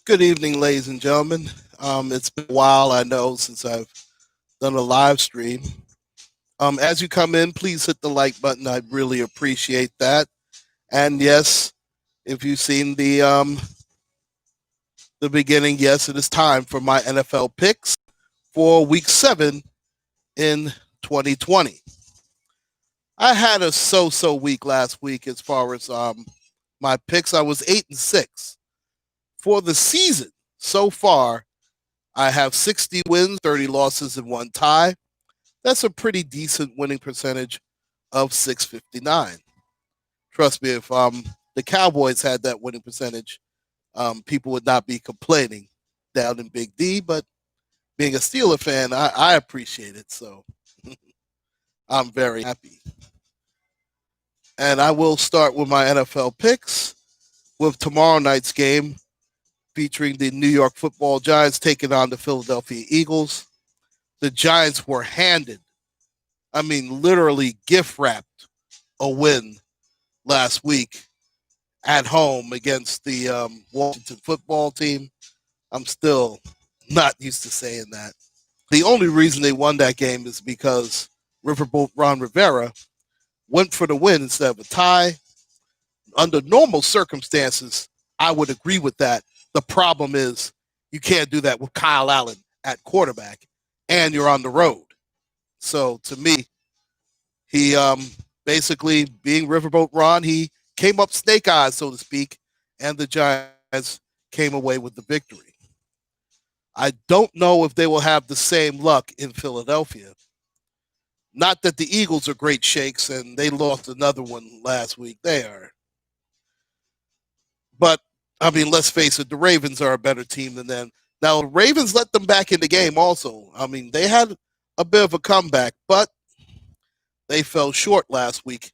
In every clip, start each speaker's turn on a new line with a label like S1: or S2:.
S1: Good evening, ladies and gentlemen. It's been a while, I know, since I've done a live stream. As you come in, please hit the like button. I'd really appreciate that. And yes, if you've seen the beginning, yes, it is time for my NFL picks for Week 7 in 2020. I had a so-so week last week as far as my picks. I was 8-6 for the season so far. I have 60 wins, 30 losses, and one tie. That's a pretty decent winning percentage of 659. Trust me, if the Cowboys had that winning percentage, people would not be complaining down in Big D. But being a Steeler fan, I appreciate it. So I'm very happy. And I will start with my NFL picks with tomorrow night's game featuring the New York Football Giants taking on the Philadelphia Eagles. The Giants were handed, I mean, literally gift wrapped a win last week at home against the Washington football team. I'm still not used to saying that. The only reason they won that game is because Riverboat Ron Rivera went for the win instead of a tie. Under normal circumstances, I would agree with that. The problem is you can't do that with Kyle Allen at quarterback, and you're on the road. So to me, he basically, being Riverboat Ron, he came up snake eyes, so to speak, and the Giants came away with the victory. I don't know if they will have the same luck in Philadelphia. Not that the Eagles are great shakes, and they lost another one last week. They are. But, I mean, let's face it, the Ravens are a better team than them. Now, the Ravens let them back in the game also. I mean, they had a bit of a comeback, but they fell short last week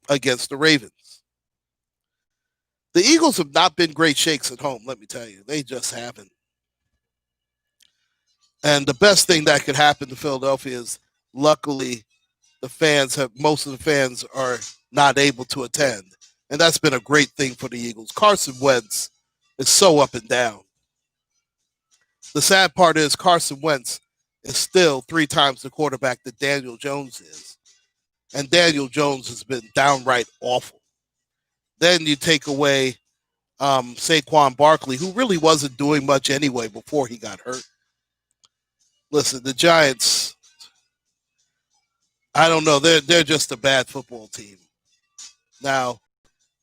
S1: against the Ravens. The Eagles have not been great shakes at home, let me tell you. They just haven't. And the best thing that could happen to Philadelphia is, luckily, most of the fans are not able to attend. And that's been a great thing for the Eagles. Carson Wentz is so up and down. The sad part is Carson Wentz is still 3 times the quarterback that Daniel Jones is. And Daniel Jones has been downright awful. Then you take away Saquon Barkley, who really wasn't doing much anyway before he got hurt. Listen, the Giants, I don't know, they're just a bad football team. Now,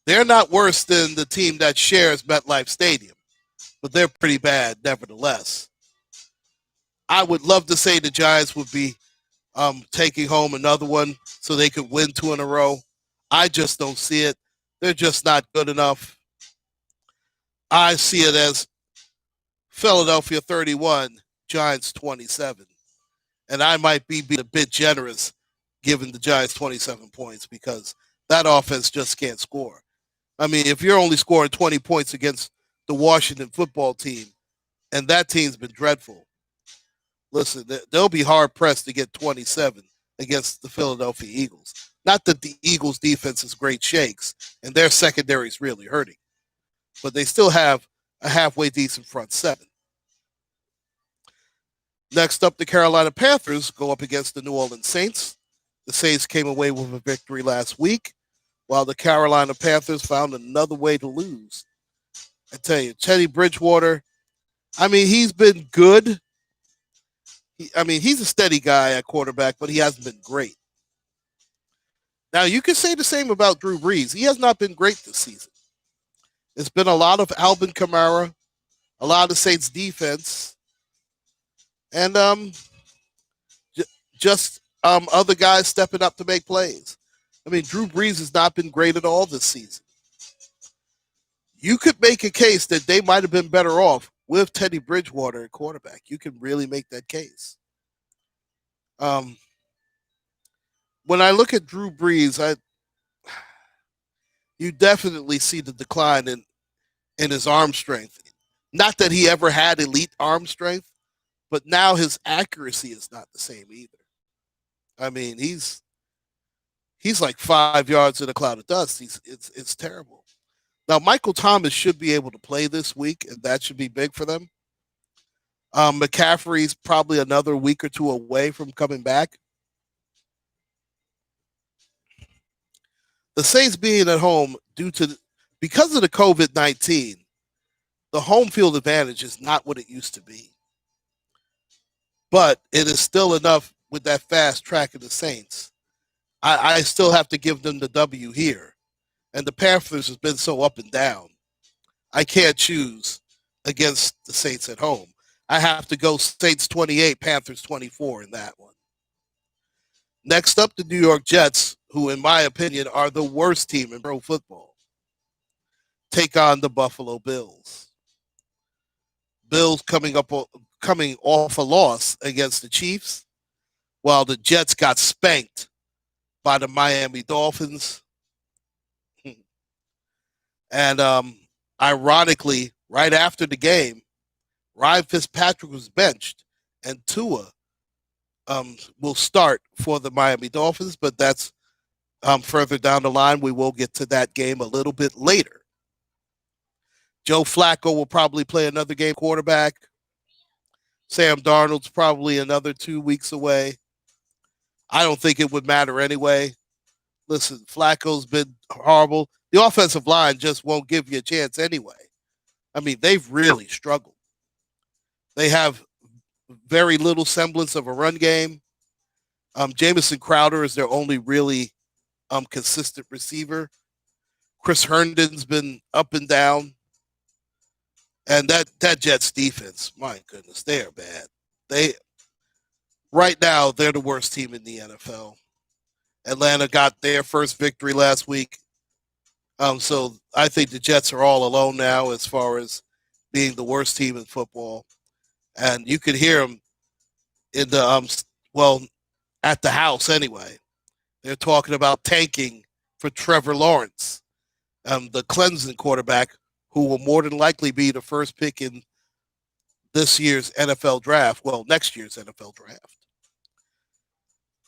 S1: they're not worse than the team that shares MetLife Stadium, but they're pretty bad nevertheless. I would love to say the Giants would be taking home another one so they could win 2 in a row. I just don't see it. They're just not good enough. I see it as Philadelphia 31, Giants 27. And I might be being a bit generous giving the Giants 27 points because that offense just can't score. I mean, if you're only scoring 20 points against the Washington football team, and that team's been dreadful, listen, they'll be hard-pressed to get 27 against the Philadelphia Eagles. Not that the Eagles' defense is great shakes, and their secondary is really hurting. But they still have a halfway decent front seven. Next up, the Carolina Panthers go up against the New Orleans Saints. The Saints came away with a victory last week, while the Carolina Panthers found another way to lose. I tell you, Teddy Bridgewater, I mean, he's been good. He's a steady guy at quarterback, but he hasn't been great. Now, you can say the same about Drew Brees. He has not been great this season. It's been a lot of Alvin Kamara, a lot of Saints defense, and just other guys stepping up to make plays. I mean, Drew Brees has not been great at all this season. You could make a case that they might have been better off with Teddy Bridgewater at quarterback. You can really make that case. When I look at Drew Brees, you definitely see the decline in his arm strength. Not that he ever had elite arm strength, but now his accuracy is not the same either. I mean, he's like 5 yards in a cloud of dust. It's terrible. Now, Michael Thomas should be able to play this week, and that should be big for them. McCaffrey's probably another week or two away from coming back. The Saints being at home because of the COVID-19, the home field advantage is not what it used to be. But it is still enough with that fast track of the Saints. I still have to give them the W here. And the Panthers has been so up and down. I can't choose against the Saints at home. I have to go Saints 28, Panthers 24 in that one. Next up, the New York Jets, who in my opinion are the worst team in pro football, take on the Buffalo Bills. Bills coming off a loss against the Chiefs, while the Jets got spanked by the Miami Dolphins. And ironically, right after the game, Ryan Fitzpatrick was benched, and Tua will start for the Miami Dolphins, but that's further down the line. We will get to that game a little bit later. Joe Flacco will probably play another game quarterback. Sam Darnold's probably another 2 weeks away. I don't think it would matter anyway. Listen, Flacco's been horrible. The offensive line just won't give you a chance anyway. I mean, they've really struggled. They have very little semblance of a run game. Jamison Crowder is their only really consistent receiver. Chris Herndon's been up and down. And that Jets defense, my goodness, they are bad. Right now, they're the worst team in the NFL. Atlanta got their first victory last week. So I think the Jets are all alone now as far as being the worst team in football. And you could hear them in the at the house anyway. They're talking about tanking for Trevor Lawrence, the Clemson quarterback, who will more than likely be the first pick in this year's NFL draft. Well, next year's NFL draft.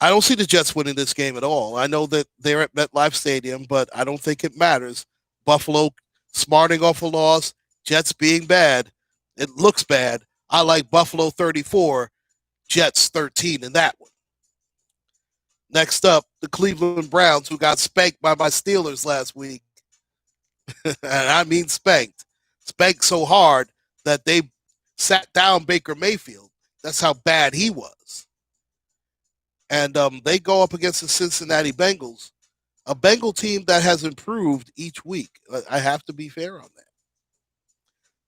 S1: I don't see the Jets winning this game at all. I know that they're at MetLife Stadium, but I don't think it matters. Buffalo smarting off a loss, Jets being bad. It looks bad. I like Buffalo 34, Jets 13 in that one. Next up, the Cleveland Browns, who got spanked by my Steelers last week. And I mean spanked. Spanked so hard that they sat down Baker Mayfield. That's how bad he was. And they go up against the Cincinnati Bengals, a Bengal team that has improved each week. I have to be fair on that.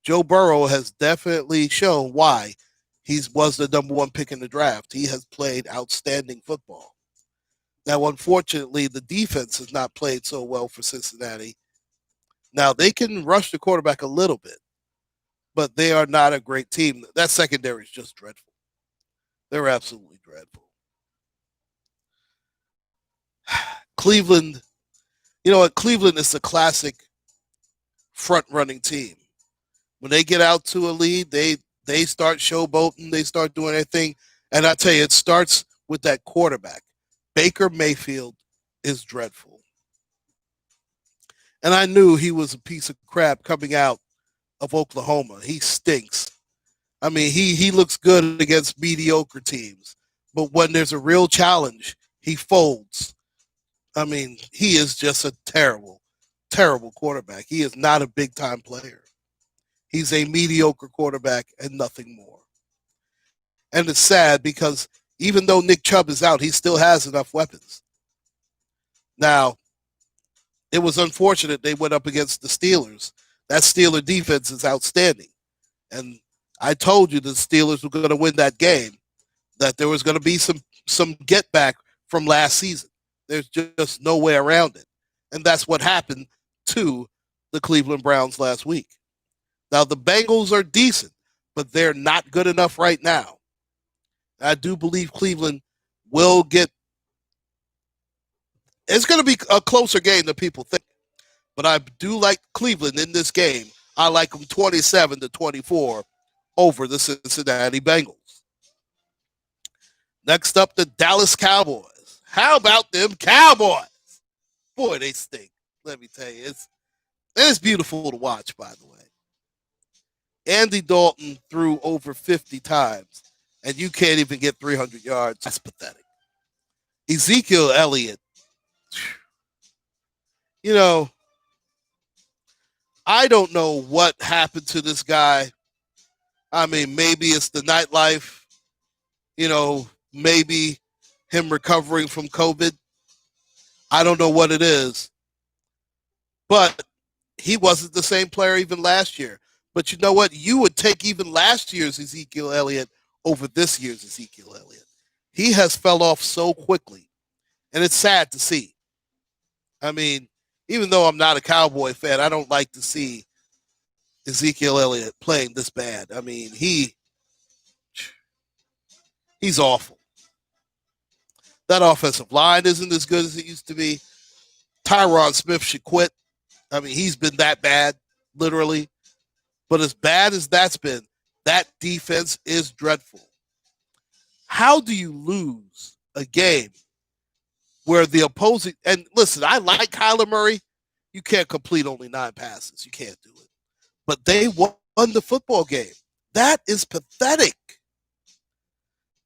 S1: Joe Burrow has definitely shown why he was the number one pick in the draft. He has played outstanding football. Now, unfortunately, the defense has not played so well for Cincinnati. Now, they can rush the quarterback a little bit, but they are not a great team. That secondary is just dreadful. They're absolutely dreadful. Cleveland, you know what? Cleveland is a classic front-running team. When they get out to a lead, they start showboating. They start doing their thing. And I tell you, it starts with that quarterback. Baker Mayfield is dreadful. And I knew he was a piece of crap coming out of Oklahoma. He stinks. I mean, he looks good against mediocre teams. But when there's a real challenge, he folds. I mean, he is just a terrible, terrible quarterback. He is not a big-time player. He's a mediocre quarterback and nothing more. And it's sad because even though Nick Chubb is out, he still has enough weapons. Now, it was unfortunate they went up against the Steelers. That Steeler defense is outstanding. And I told you the Steelers were going to win that game, that there was going to be some get back from last season. There's just no way around it. And that's what happened to the Cleveland Browns last week. Now, the Bengals are decent, but they're not good enough right now. I do believe Cleveland will get – it's going to be a closer game than people think. But I do like Cleveland in this game. I like them 27-24 over the Cincinnati Bengals. Next up, the Dallas Cowboys. How about them Cowboys? Boy, they stink. Let me tell you. And it's beautiful to watch, by the way. Andy Dalton threw over 50 times, and you can't even get 300 yards. That's pathetic. Ezekiel Elliott, you know, I don't know what happened to this guy. I mean, maybe it's the nightlife, maybe him recovering from COVID. I don't know what it is, but he wasn't the same player even last year. But you know what? You would take even last year's Ezekiel Elliott over this year's Ezekiel Elliott. He has fell off so quickly, and it's sad to see. I mean, even though I'm not a Cowboy fan, I don't like to see Ezekiel Elliott playing this bad. I mean, he's awful. That offensive line isn't as good as it used to be. Tyron Smith should quit. I mean, he's been that bad, literally. But as bad as that's been, that defense is dreadful. How do you lose a game where the opposing, and listen, I like Kyler Murray. You can't complete only 9 passes. You can't do it. But they won the football game. That is pathetic.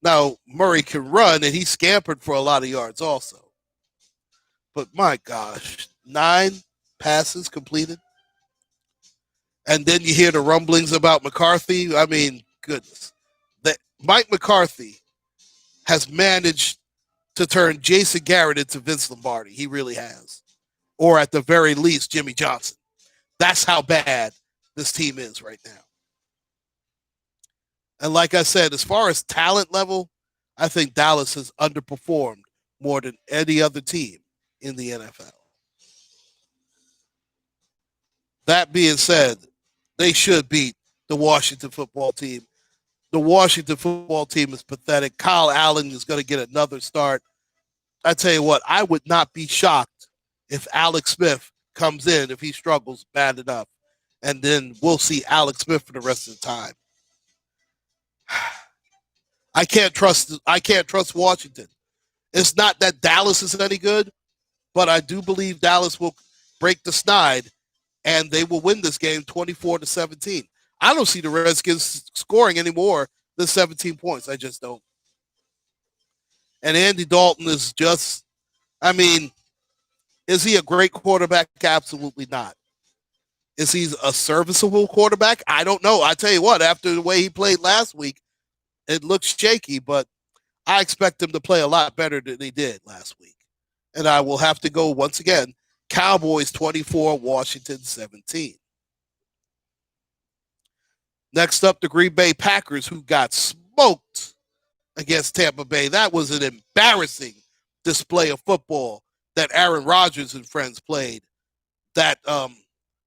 S1: Now, Murray can run, and he scampered for a lot of yards also. But my gosh, 9 passes completed. And then you hear the rumblings about McCarthy. I mean, goodness. That Mike McCarthy has managed to turn Jason Garrett into Vince Lombardi. He really has. Or at the very least, Jimmy Johnson. That's how bad this team is right now. And like I said, as far as talent level, I think Dallas has underperformed more than any other team in the NFL. That being said, they should beat the Washington football team. The Washington football team is pathetic. Kyle Allen is going to get another start. I tell you what, I would not be shocked if Alex Smith comes in if he struggles bad enough. And then we'll see Alex Smith for the rest of the time. I can't trust Washington. It's not that Dallas is any good, but I do believe Dallas will break the snide and they will win this game 24-17. I don't see the Redskins scoring any more than 17 points. I just don't. And Andy Dalton is just, I mean, is he a great quarterback? Absolutely not. Is he a serviceable quarterback? I don't know. I tell you what, after the way he played last week, it looks shaky, but I expect him to play a lot better than he did last week. And I will have to go once again, Cowboys 24, Washington 17. Next up, the Green Bay Packers, who got smoked against Tampa Bay. That was an embarrassing display of football that Aaron Rodgers and friends played that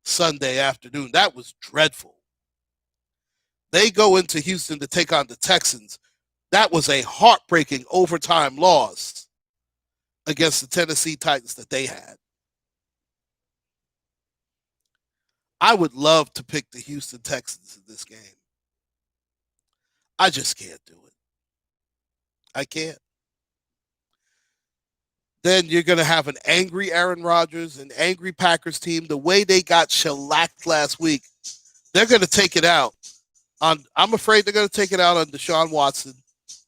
S1: Sunday afternoon. That was dreadful. They go into Houston to take on the Texans. That was a heartbreaking overtime loss against the Tennessee Titans that they had. I would love to pick the Houston Texans in this game. I just can't do it. I can't. Then you're going to have an angry Aaron Rodgers, an angry Packers team. The way they got shellacked last week, they're going to take it out I'm afraid they're going to take it out on Deshaun Watson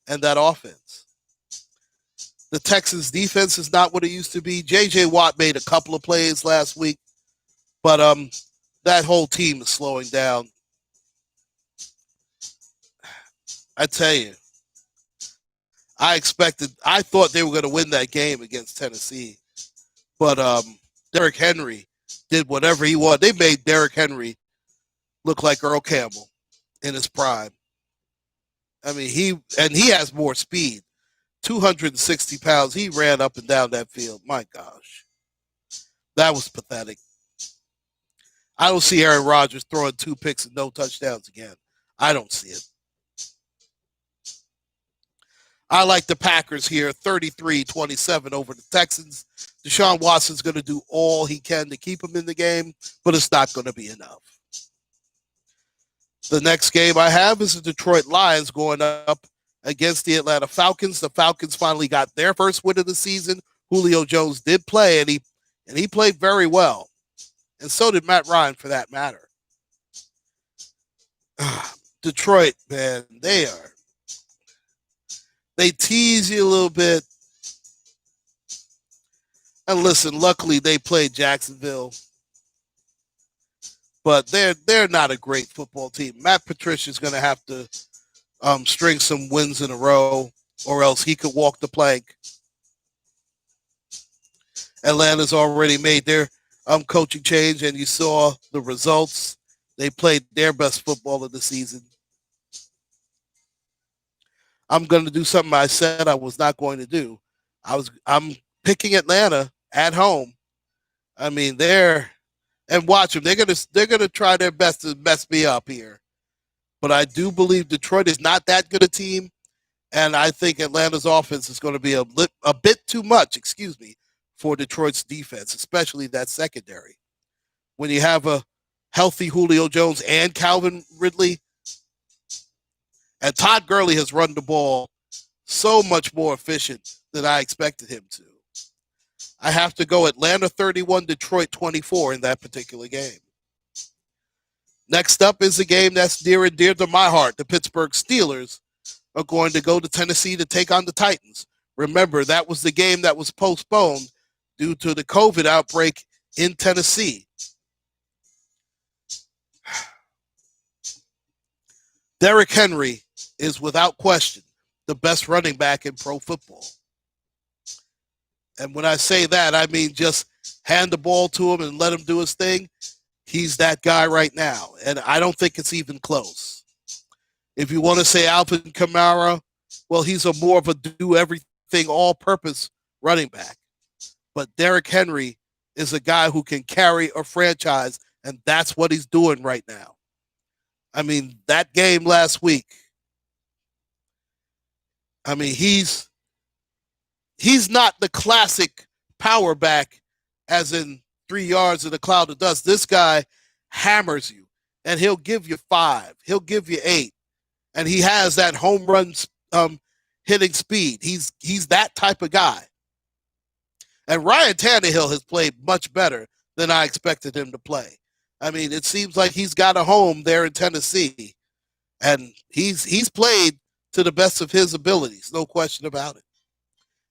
S1: and that offense. The Texans defense is not what it used to be. J.J. Watt made a couple of plays last week, but that whole team is slowing down. I tell you, I thought they were going to win that game against Tennessee, but Derrick Henry did whatever he wanted. They made Derrick Henry look like Earl Campbell in his prime. I mean, he has more speed. 260 pounds. He ran up and down that field. My gosh. That was pathetic. I don't see Aaron Rodgers throwing 2 picks and no touchdowns again. I don't see it. I like the Packers here, 33-27 over the Texans. Deshaun Watson's going to do all he can to keep him in the game, but it's not going to be enough. The next game I have is the Detroit Lions going up against the Atlanta Falcons. The Falcons finally got their first win of the season. Julio Jones did play, and he played very well. And so did Matt Ryan, for that matter. Detroit, man, they tease you a little bit. And listen, luckily they played Jacksonville, but they're not a great football team. Matt Patricia's going to have to string some wins in a row, or else he could walk the plank. Atlanta's already made their coaching change, and you saw the results. They played their best football of the season. I'm going to do something I said I was not going to do. I'm picking Atlanta at home. I mean, and watch them. They're gonna try their best to mess me up here. But I do believe Detroit is not that good a team, and I think Atlanta's offense is going to be a bit too much, for Detroit's defense, especially that secondary. When you have a healthy Julio Jones and Calvin Ridley, and Todd Gurley has run the ball so much more efficient than I expected him to. I have to go Atlanta 31, Detroit 24 in that particular game. Next up is a game that's near and dear to my heart. The Pittsburgh Steelers are going to go to Tennessee to take on the Titans. Remember, that was the game that was postponed due to the COVID outbreak in Tennessee. Derrick Henry is without question the best running back in pro football. And when I say that, I mean just hand the ball to him and let him do his thing. He's that guy right now, and I don't think it's even close. If you want to say Alvin Kamara, well, he's more of a do-everything, all-purpose running back. But Derrick Henry is a guy who can carry a franchise, and that's what he's doing right now. I mean, that game last week, I mean, he's not the classic power back as in 3 yards in a cloud of dust. This guy hammers you, and he'll give you 5. He'll give you 8. And he has that home run hitting speed. He's that type of guy. And Ryan Tannehill has played much better than I expected him to play. I mean, it seems like he's got a home there in Tennessee, and he's played to the best of his abilities, no question about it.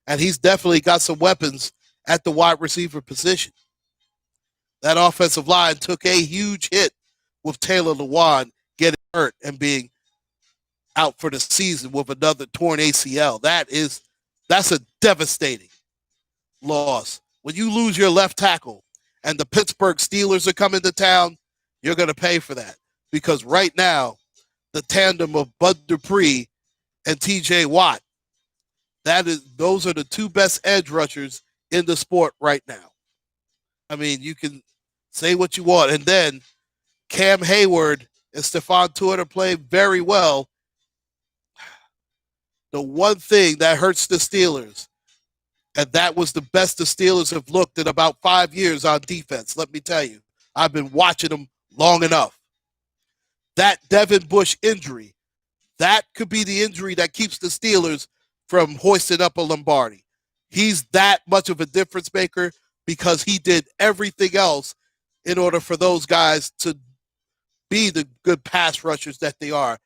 S1: And he's definitely got some weapons at the wide receiver position. That offensive line took a huge hit with Taylor Lewan getting hurt and being out for the season with another torn ACL. That's a devastating loss. When you lose your left tackle and the Pittsburgh Steelers are coming to town, you're going to pay for that. Because right now, the tandem of Bud Dupree and TJ Watt, those are the two best edge rushers in the sport right now. I mean, you can say what you want. And then Cam Hayward and Stephon Tuitt are playing very well. The one thing that hurts the Steelers, and that was the best the Steelers have looked in about 5 years on defense, let me tell you. I've been watching them long enough. That Devin Bush injury, that could be the injury that keeps the Steelers from hoisting up a Lombardi. He's that much of a difference maker because he did everything else in order for those guys to be the good pass rushers that they are.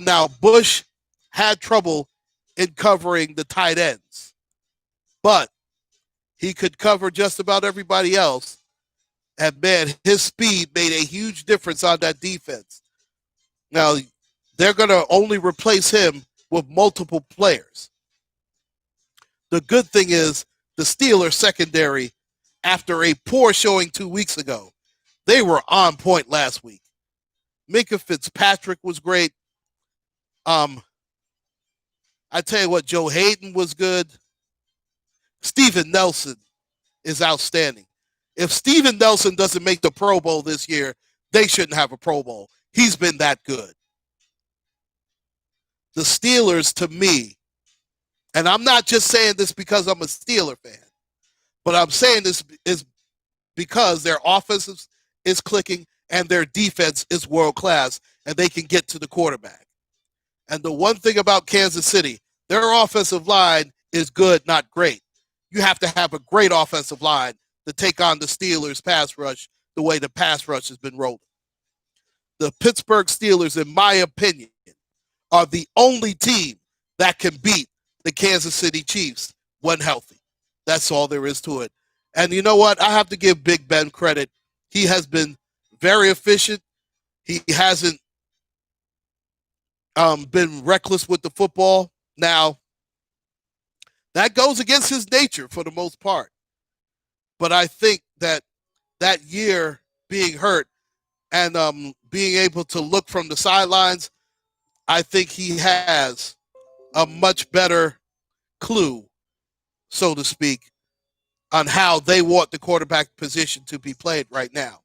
S1: Now, Bush had trouble in covering the tight ends, but he could cover just about everybody else. And, man, his speed made a huge difference on that defense. Now, they're going to only replace him with multiple players. The good thing is the Steelers secondary, after a poor showing 2 weeks ago, they were on point last week. Minkah Fitzpatrick was great. I tell you what, Joe Hayden was good. Steven Nelson is outstanding. If Steven Nelson doesn't make the Pro Bowl this year, they shouldn't have a Pro Bowl. He's been that good. The Steelers, to me, and I'm not just saying this because I'm a Steeler fan, but I'm saying this is because their offense is clicking and their defense is world class and they can get to the quarterback. And the one thing about Kansas City, their offensive line is good, not great. You have to have a great offensive line to take on the Steelers' pass rush the way the pass rush has been rolling. The Pittsburgh Steelers, in my opinion, are the only team that can beat the Kansas City Chiefs when healthy. That's all there is to it. And you know what? I have to give Big Ben credit. He has been very efficient. He hasn't been reckless with the football. Now, that goes against his nature for the most part. But I think that year being hurt and being able to look from the sidelines, I think he has a much better clue, so to speak, on how they want the quarterback position to be played right now.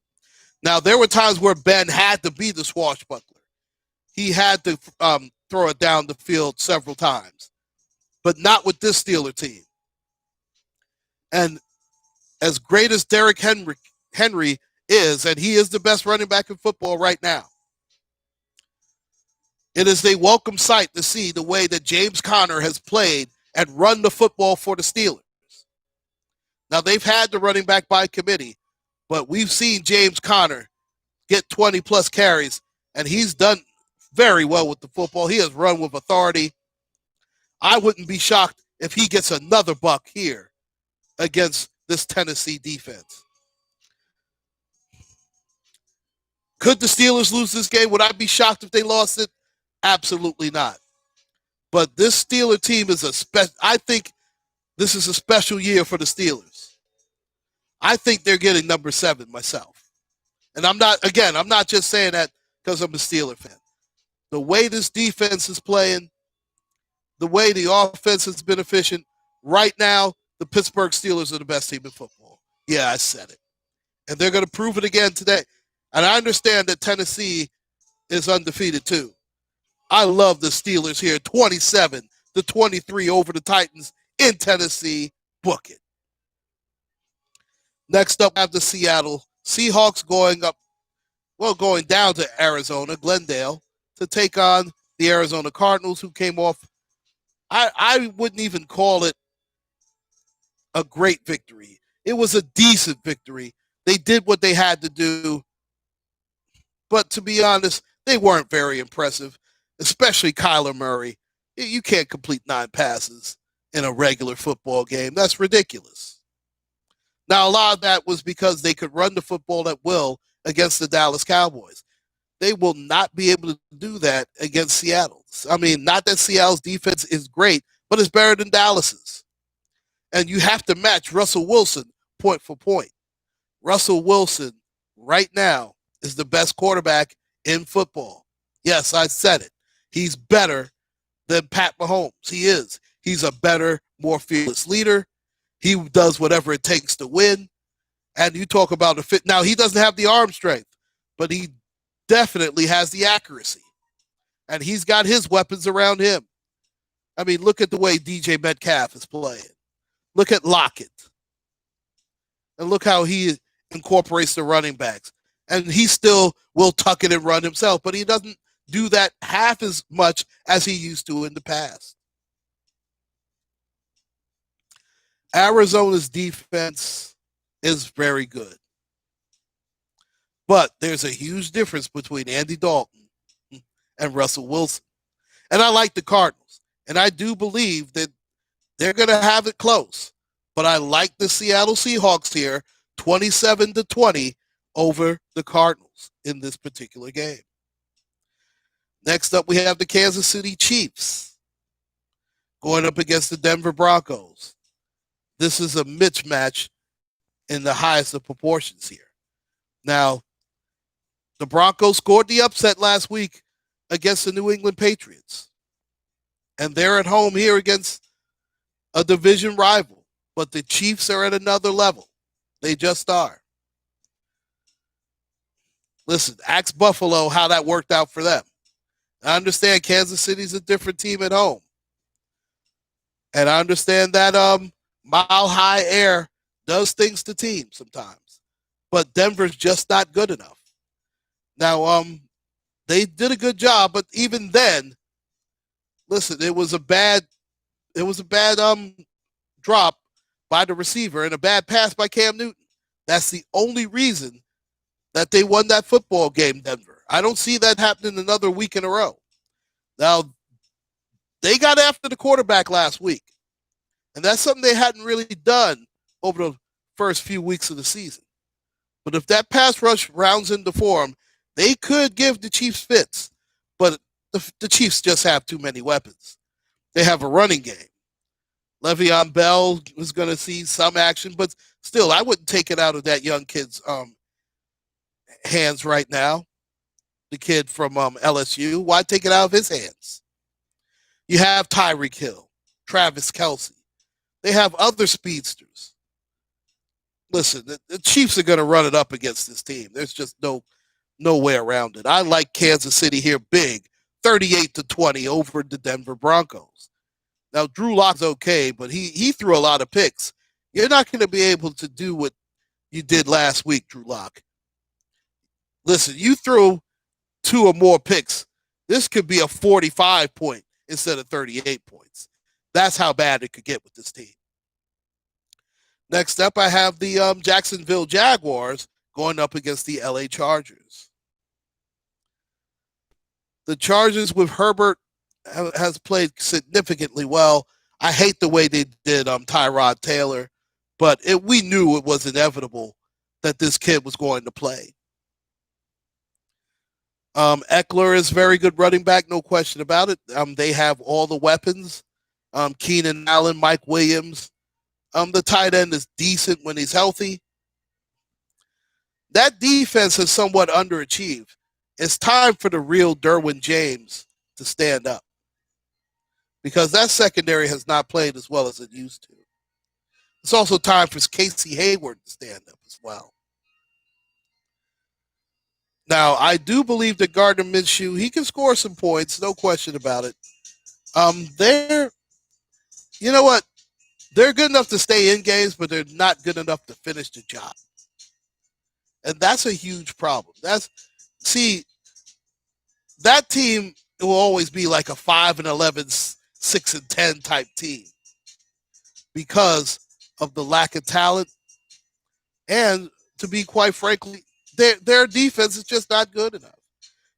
S1: Now, there were times where Ben had to be the swashbuckler. He had to throw it down the field several times, but not with this Steeler team. And as great as Derrick Henry is, and he is the best running back in football right now, it is a welcome sight to see the way that James Conner has played and run the football for the Steelers. Now, they've had the running back by committee, but we've seen James Conner get 20-plus carries, and he's done very well with the football. He has run with authority. I wouldn't be shocked if he gets another buck here against this Tennessee defense. Could the Steelers lose this game? Would I be shocked if they lost it? Absolutely not. But this Steeler team is I think this is a special year for the Steelers. I think they're getting number 7 myself. And I'm not just saying that because I'm a Steeler fan. The way this defense is playing, the way the offense has been efficient, right now, the Pittsburgh Steelers are the best team in football. Yeah, I said it. And they're going to prove it again today. And I understand that Tennessee is undefeated too. I love the Steelers here, 27-23 over the Titans in Tennessee. Book it. Next up, I have the Seattle Seahawks going down to Arizona, Glendale, to take on the Arizona Cardinals, who came off. I wouldn't even call it a great victory. It was a decent victory. They did what they had to do. But to be honest, they weren't very impressive, especially Kyler Murray. You can't complete 9 passes in a regular football game. That's ridiculous. Now, a lot of that was because they could run the football at will against the Dallas Cowboys. They will not be able to do that against Seattle. I mean, not that Seattle's defense is great, but it's better than Dallas's. And you have to match Russell Wilson point for point. Russell Wilson right now is the best quarterback in football. Yes, I said it. He's better than Pat Mahomes. He is. He's a better, more fearless leader. He does whatever it takes to win. And you talk about a fit. Now, he doesn't have the arm strength, but he definitely has the accuracy. And he's got his weapons around him. I mean, look at the way DJ Metcalf is playing. Look at Lockett. And look how he incorporates the running backs. And he still will tuck it and run himself, but he doesn't do that half as much as he used to in the past. Arizona's defense is very good. But there's a huge difference between Andy Dalton and Russell Wilson. And I like the Cardinals. And I do believe that they're going to have it close. But I like the Seattle Seahawks here, 27-20 over the Cardinals in this particular game. Next up, we have the Kansas City Chiefs going up against the Denver Broncos. This is a mismatch in the highest of proportions here. Now, the Broncos scored the upset last week against the New England Patriots. And they're at home here against a division rival. But the Chiefs are at another level. They just are. Listen, ask Buffalo how that worked out for them. I understand Kansas City's a different team at home. And I understand that mile high air does things to teams sometimes. But Denver's just not good enough. Now, they did a good job, but even then, listen, it was a bad drop by the receiver and a bad pass by Cam Newton. That's the only reason that they won that football game, Denver. I don't see that happening another week in a row. Now, they got after the quarterback last week, and that's something they hadn't really done over the first few weeks of the season. But if that pass rush rounds into form, they could give the Chiefs fits. But the Chiefs just have too many weapons. They have a running game. Le'Veon Bell is going to see some action, but still, I wouldn't take it out of that young kid's hands right now. The kid from LSU, why take it out of his hands? You have Tyreek Hill, Travis Kelce. They have other speedsters. Listen, the Chiefs are going to run it up against this team. There's just no way around it. I like Kansas City here big, 38-20 over the Denver Broncos. Now, Drew Lock's okay, but he threw a lot of picks. You're not going to be able to do what you did last week, Drew Lock. Listen, you threw 2 or more picks. This could be a 45 point instead of 38 points. That's how bad it could get with this team. Next up, I have the Jacksonville Jaguars going up against the LA Chargers. The Chargers with Herbert has played significantly well. I hate the way they did Tyrod Taylor, but we knew it was inevitable that this kid was going to play. Eckler is very good running back, no question about it. They have all the weapons. Keenan Allen, Mike Williams. The tight end is decent when he's healthy. That defense has somewhat underachieved. It's time for the real Derwin James to stand up, because that secondary has not played as well as it used to. It's also time for Casey Hayward to stand up as well. Now, I do believe that Gardner Minshew, he can score some points, no question about it. You know what? They're good enough to stay in games, but they're not good enough to finish the job. And that's a huge problem. That team will always be like a 5-11, 6-10 type team because of the lack of talent. And to be quite frankly, their defense is just not good enough.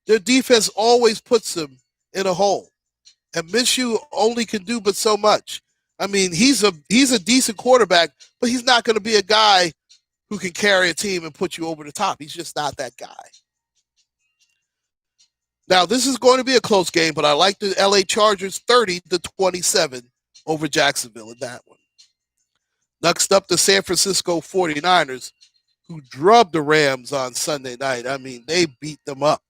S1: Their defense always puts them in a hole. And Minshew only can do but so much. I mean, he's a decent quarterback, but he's not going to be a guy who can carry a team and put you over the top. He's just not that guy. Now, this is going to be a close game, but I like the LA Chargers 30-27 over Jacksonville in that one. Next up, the San Francisco 49ers, who drubbed the Rams on Sunday night. I mean, they beat them up.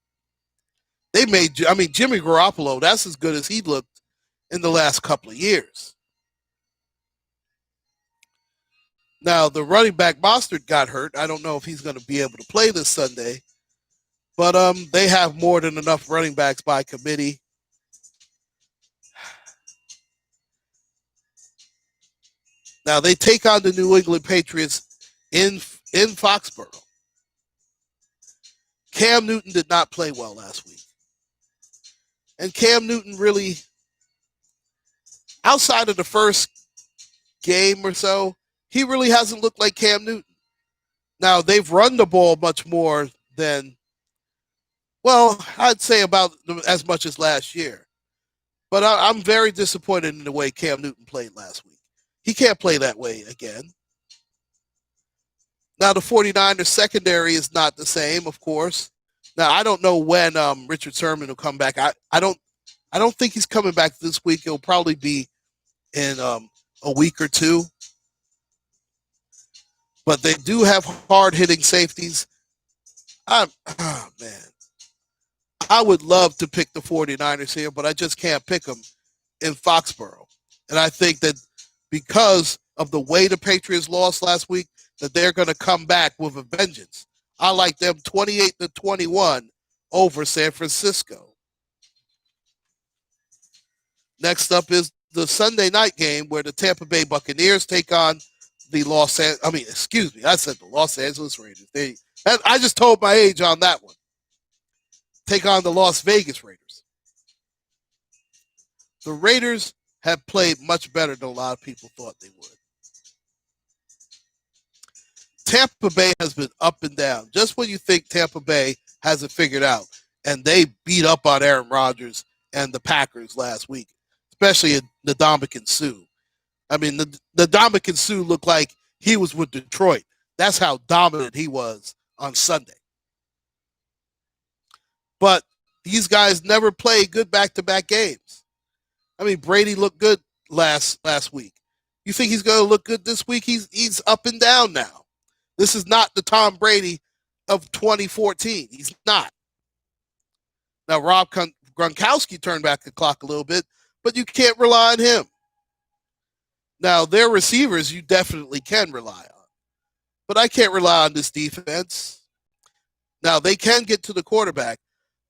S1: Jimmy Garoppolo, that's as good as he looked in the last couple of years. Now, the running back Mostert got hurt. I don't know if he's going to be able to play this Sunday. But they have more than enough running backs by committee. Now, they take on the New England Patriots in Foxborough. Cam Newton did not play well last week. And Cam Newton really, outside of the first game or so, he really hasn't looked like Cam Newton. Now, they've run the ball much more than, well, I'd say about as much as last year. But I'm very disappointed in the way Cam Newton played last week. He can't play that way again. Now, the 49ers secondary is not the same, of course. Now, I don't know when Richard Sherman will come back. I don't think he's coming back this week. It'll probably be in a week or two. But they do have hard-hitting safeties. Man. I would love to pick the 49ers here, but I just can't pick them in Foxborough. And I think that because of the way the Patriots lost last week, that they're going to come back with a vengeance. I like them 28-21 over San Francisco. Next up is the Sunday night game where the Tampa Bay Buccaneers take on the Los Angeles Raiders. I just told my age on that one. Take on the Las Vegas Raiders. The Raiders have played much better than a lot of people thought they would. Tampa Bay has been up and down. Just when you think Tampa Bay has it figured out, and they beat up on Aaron Rodgers and the Packers last week, especially in Ndamukong Suh. I mean, the Ndamukong Suh looked like he was with Detroit. That's how dominant he was on Sunday. But these guys never play good back-to-back games. I mean, Brady looked good last week. You think he's going to look good this week? He's up and down now. This is not the Tom Brady of 2014. He's not. Now, Rob Gronkowski turned back the clock a little bit, but you can't rely on him. Now, their receivers you definitely can rely on, but I can't rely on this defense. Now, they can get to the quarterback,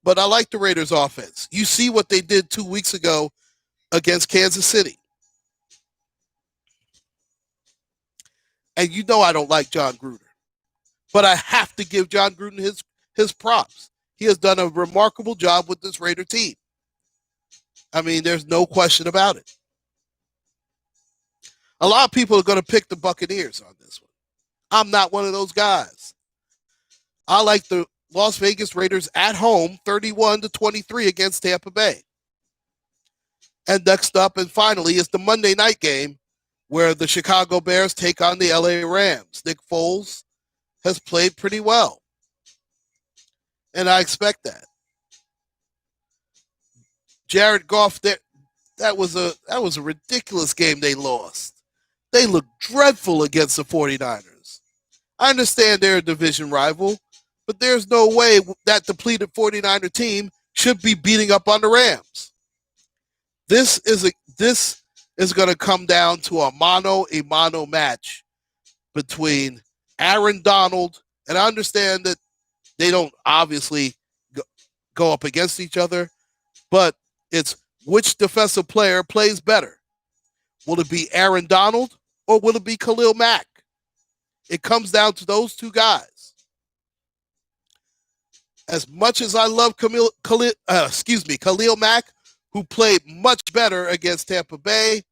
S1: but I like the Raiders' offense. You see what they did 2 weeks ago against Kansas City. And you know I don't like John Gruden, but I have to give John Gruden his props. He has done a remarkable job with this Raider team. I mean, there's no question about it. A lot of people are going to pick the Buccaneers on this one. I'm not one of those guys. I like the Las Vegas Raiders at home, 31-23 against Tampa Bay. And next up, and finally, is the Monday night game where the Chicago Bears take on the LA Rams. Nick Foles has played pretty well, and I expect that. Jared Goff, that was a ridiculous game they lost. They looked dreadful against the 49ers. I understand they're a division rival, but there's no way that depleted 49er team should be beating up on the Rams. This is going to come down to a mano-a-mano match between Aaron Donald, and I understand that they don't obviously go up against each other, but it's which defensive player plays better. Will it be Aaron Donald or will it be Khalil Mack? It comes down to those two guys. As much as I love Khalil Mack, who played much better against Tampa Bay,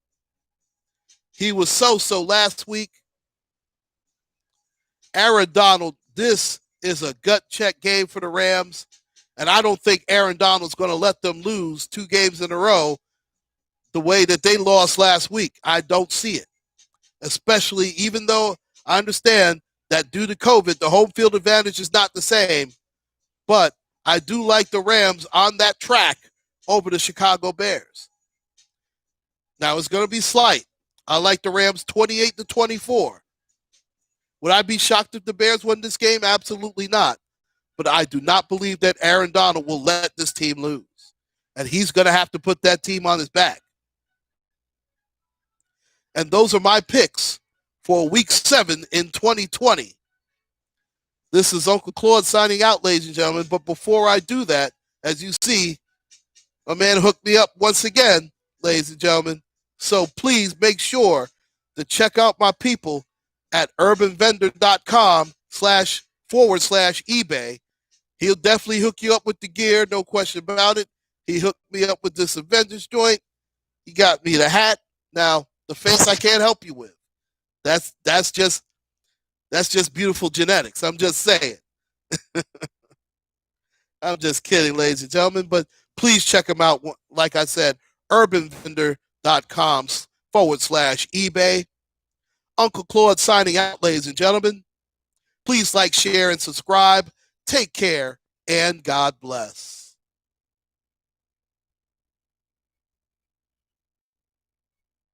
S1: he was so last week. Aaron Donald, this is a gut check game for the Rams, and I don't think Aaron Donald's going to let them lose 2 games in a row the way that they lost last week. I don't see it, especially even though I understand that due to COVID, the home field advantage is not the same, but I do like the Rams on that track over the Chicago Bears. Now, it's going to be slight. I like the Rams 28-24. Would I be shocked if the Bears won this game? Absolutely not. But I do not believe that Aaron Donald will let this team lose. And he's going to have to put that team on his back. And those are my picks for Week 7 in 2020. This is Uncle Claude signing out, ladies and gentlemen. But before I do that, as you see, my man hooked me up once again, ladies and gentlemen. So please make sure to check out my people at urbanvendor.com//eBay. He'll definitely hook you up with the gear, no question about it. He hooked me up with this Avengers joint. He got me the hat. Now, the face I can't help you with. That's just beautiful genetics. I'm just saying. I'm just kidding, ladies and gentlemen. But please check him out. Like I said, urbanvendor.com//eBay. Uncle Claude signing out, ladies and gentlemen. Please like, share, and subscribe. Take care, and God bless.